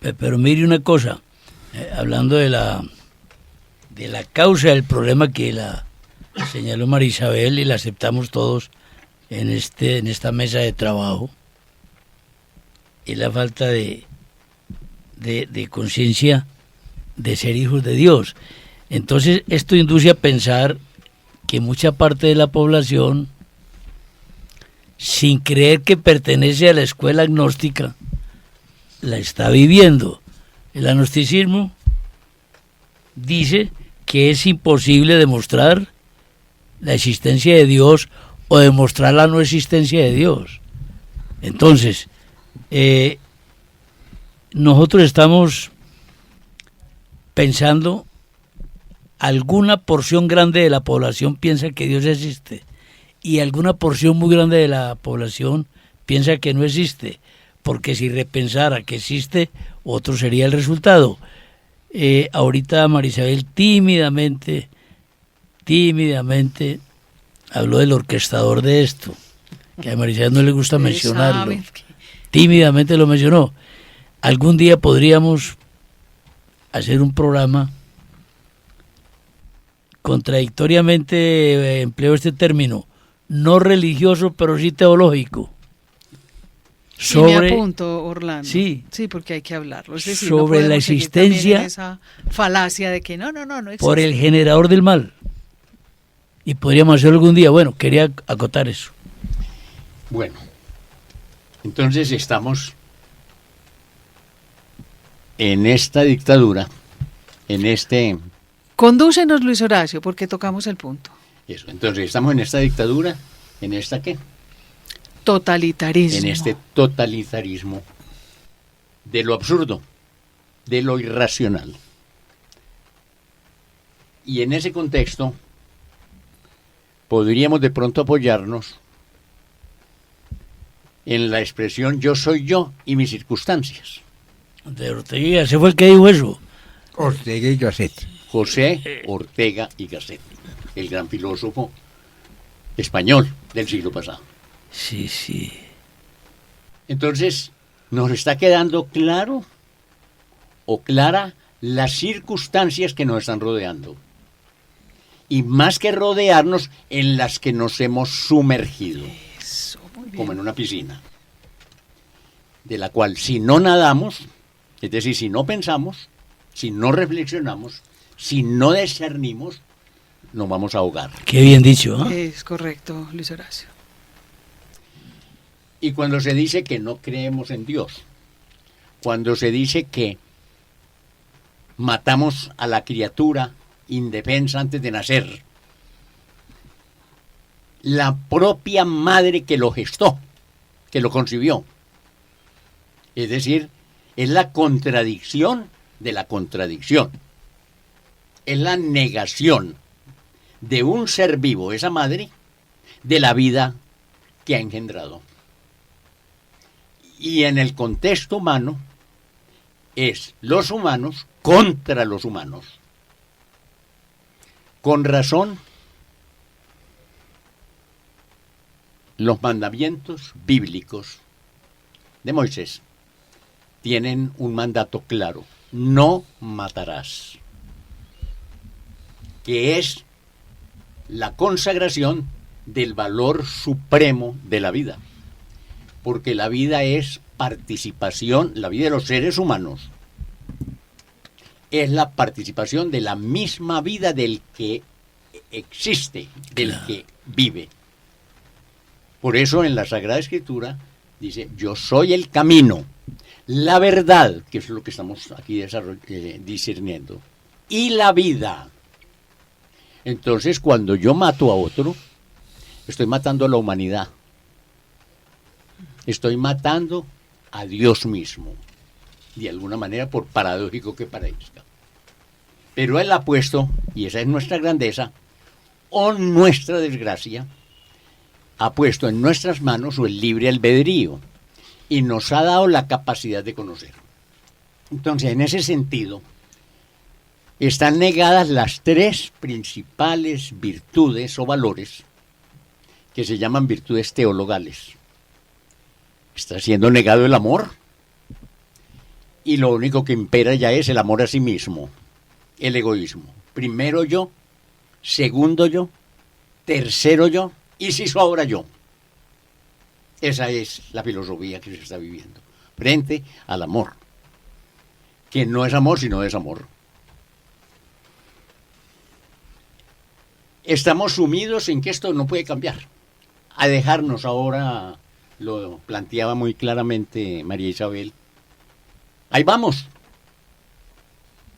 Pero mire una cosa, hablando de la causa del problema que la señaló María Isabel y la aceptamos todos en esta mesa de trabajo, es la falta de conciencia de ser hijos de Dios. Entonces esto induce a pensar que mucha parte de la población, sin creer que pertenece a la escuela agnóstica, la está viviendo. El agnosticismo dice que es imposible demostrar la existencia de Dios o demostrar la no existencia de Dios. Entonces, nosotros estamos pensando, alguna porción grande de la población piensa que Dios existe y alguna porción muy grande de la población piensa que no existe, porque si repensara que existe, otro sería el resultado. Ahorita María Isabel tímidamente habló del orquestador de esto, que a María Isabel no le gusta Ustedes mencionarlo. saben que- Tímidamente lo mencionó. Algún día podríamos hacer un programa, contradictoriamente empleo este término, no religioso pero sí teológico, Sí, me sobre apunto, Orlando. Sí. Sí, porque hay que hablarlo. Es decir, Sobre no la podemos seguir también existencia en esa falacia de que no existe. por el generador del mal. Y podríamos hacerlo algún día. Bueno, quería acotar eso. Bueno, entonces estamos en esta dictadura, en este... Condúcenos, Luis Horacio, porque tocamos el punto. Eso, entonces estamos en esta dictadura, ¿en esta qué? Totalitarismo. En este totalitarismo de lo absurdo, de lo irracional. Y en ese contexto podríamos de pronto apoyarnos en la expresión yo soy yo y mis circunstancias. De Ortega, ese fue el que dijo eso. Ortega y Gasset. José Ortega y Gasset, el gran filósofo español del siglo pasado. Sí, sí. Entonces, ¿nos está quedando claro o clara las circunstancias que nos están rodeando? Y más que rodearnos, en las que nos hemos sumergido, Eso, muy bien. como en una piscina, de la cual si no nadamos, es decir, si no pensamos, si no reflexionamos, si no discernimos, nos vamos a ahogar. Qué bien dicho, ¿eh? Es correcto, Luis Horacio. Y cuando se dice que no creemos en Dios, cuando se dice que matamos a la criatura indefensa antes de nacer, la propia madre que lo gestó, que lo concibió, es decir, es la contradicción de la contradicción, es la negación de un ser vivo, esa madre, de la vida que ha engendrado. Y en el contexto humano es los humanos contra los humanos. Con razón, los mandamientos bíblicos de Moisés tienen un mandato claro: no matarás, que es la consagración del valor supremo de la vida. Porque la vida es participación, la vida de los seres humanos es la participación de la misma vida del que existe, del que vive. Por eso en la Sagrada Escritura dice, yo soy el camino, la verdad, que es lo que estamos aquí discerniendo, y la vida. Entonces, cuando yo mato a otro, estoy matando a la humanidad. Estoy matando a Dios mismo, de alguna manera, por paradójico que parezca. Pero Él ha puesto, y esa es nuestra grandeza, o nuestra desgracia, ha puesto en nuestras manos el libre albedrío. y nos ha dado la capacidad de conocer. Entonces, en ese sentido, están negadas las tres principales virtudes o valores que se llaman virtudes teologales. Está siendo negado el amor, y lo único que impera ya es el amor a sí mismo, el egoísmo. Primero yo, segundo yo, tercero yo, y si sobra yo. Esa es la filosofía que se está viviendo frente al amor, que no es amor sino desamor. Estamos sumidos en que esto no puede cambiar. A dejarnos ahora, lo planteaba muy claramente María Isabel, ahí vamos.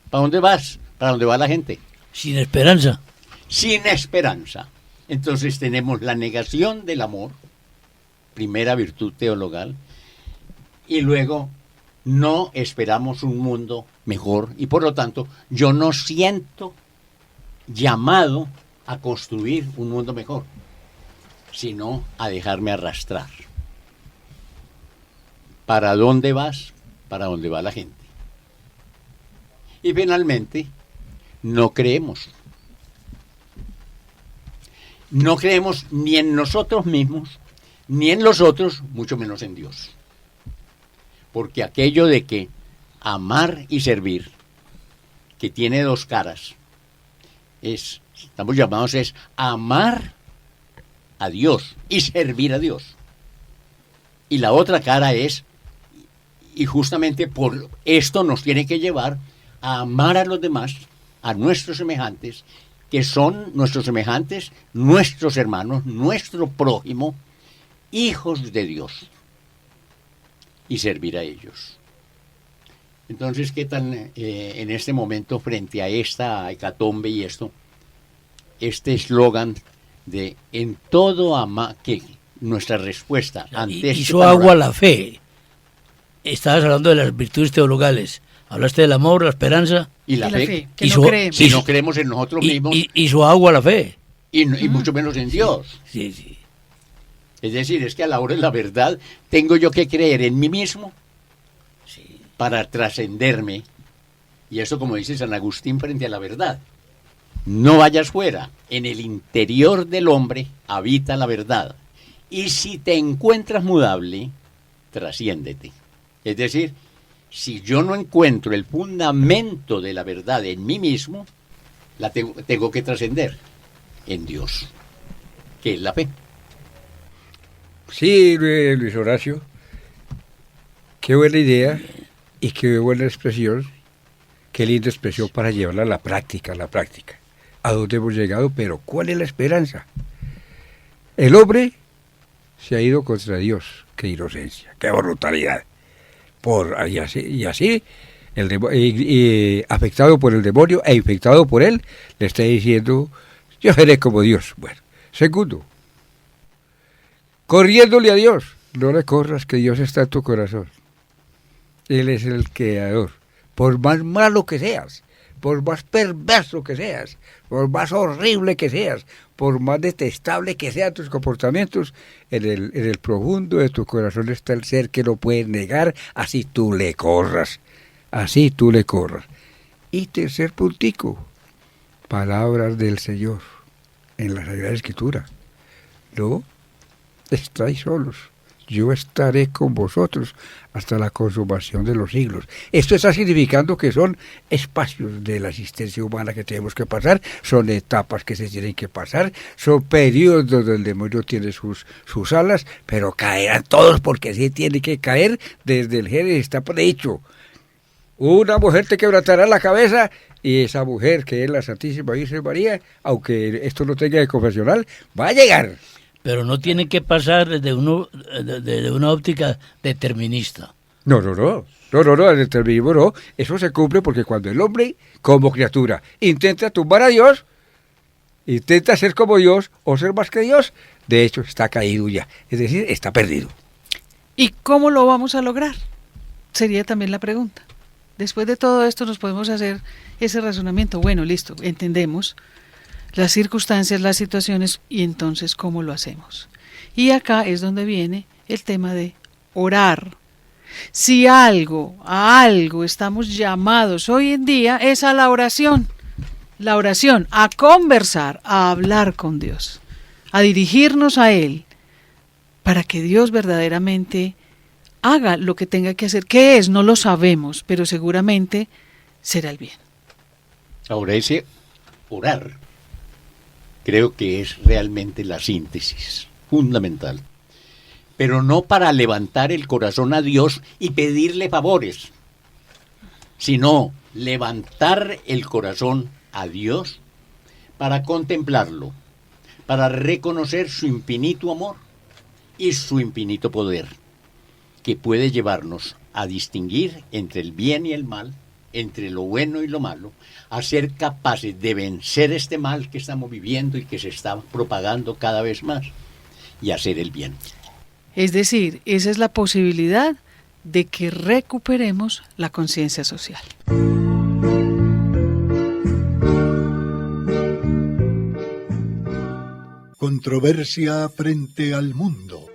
¿Para dónde vas? ¿Para dónde va la gente? Sin esperanza. Sin esperanza. Entonces tenemos la negación del amor, primera virtud teologal, y luego no esperamos un mundo mejor, y por lo tanto yo no siento llamado a construir un mundo mejor, sino a dejarme arrastrar. ¿Para dónde vas? Para dónde va la gente. Y finalmente, no creemos. No creemos ni en nosotros mismos, ni en los otros, mucho menos en Dios. Porque aquello de que amar y servir, que tiene dos caras, estamos llamados a amar a Dios y servir a Dios. Y la otra cara es, y justamente por esto nos tiene que llevar a amar a los demás, a nuestros semejantes, que son nuestros semejantes, nuestros hermanos, nuestro prójimo, hijos de Dios, y servir a ellos. Entonces, ¿qué tan en este momento, frente a esta hecatombe y este eslogan de en todo ama, que nuestra respuesta ante este hizo agua la fe? Estabas hablando de las virtudes teologales. Hablaste del amor, la esperanza. Y la fe. Que no creemos. Si no creemos en nosotros mismos. Hizo agua la fe. Y mucho menos en Dios. Sí, sí. Es decir, es que a la hora de la verdad tengo yo que creer en mí mismo para trascenderme. Y eso, como dice San Agustín, frente a la verdad. No vayas fuera. En el interior del hombre habita la verdad. Y si te encuentras mudable, trasciéndete. Es decir, si yo no encuentro el fundamento de la verdad en mí mismo, la tengo que trascender en Dios, que es la fe. Sí, Luis Horacio, qué buena idea y qué buena expresión, qué linda expresión para llevarla a la práctica, a dónde hemos llegado, pero ¿cuál es la esperanza? El hombre se ha ido contra Dios, qué inocencia, qué brutalidad. Y así afectado por el demonio e infectado por él, le está diciendo, yo seré como Dios. Bueno, segundo, corriéndole a Dios, no le corras, que Dios está en tu corazón. Él es el creador. Por más malo que seas, por más perverso que seas, por más horrible que seas, por más detestable que sean tus comportamientos, en el profundo de tu corazón está el ser que no puedes negar, así tú le corras. Y tercer puntico, palabras del Señor en la Sagrada Escritura. No estáis solos, yo estaré con vosotros hasta la consumación de los siglos. Esto está significando que son espacios de la existencia humana que tenemos que pasar, son etapas que se tienen que pasar, son periodos donde el demonio tiene sus alas, pero caerán todos porque así tiene que caer desde el Génesis, está predicho. Una mujer te quebrantará la cabeza y esa mujer que es la Santísima Virgen María, aunque esto no tenga de confesional, va a llegar. Pero no tiene que pasar desde una óptica determinista. No, el determinismo no. Eso se cumple porque cuando el hombre, como criatura, intenta tumbar a Dios, intenta ser como Dios o ser más que Dios, de hecho está caído ya. Es decir, está perdido. ¿Y cómo lo vamos a lograr? Sería también la pregunta. Después de todo esto nos podemos hacer ese razonamiento. Bueno, listo, entendemos las circunstancias, las situaciones, y entonces ¿cómo lo hacemos? Y acá es donde viene el tema de orar Si a algo estamos llamados hoy en día es a la oración. La oración, a conversar, a hablar con Dios, a dirigirnos a Él, para que Dios verdaderamente haga lo que tenga que hacer. ¿Qué es? No lo sabemos, pero seguramente será el bien. Ahora ese orar creo que es realmente la síntesis fundamental, pero no para levantar el corazón a Dios y pedirle favores, sino levantar el corazón a Dios para contemplarlo, para reconocer su infinito amor y su infinito poder, que puede llevarnos a distinguir entre el bien y el mal, entre lo bueno y lo malo, a ser capaces de vencer este mal que estamos viviendo y que se está propagando cada vez más, y hacer el bien. Es decir, esa es la posibilidad de que recuperemos la conciencia social. Controversia frente al mundo.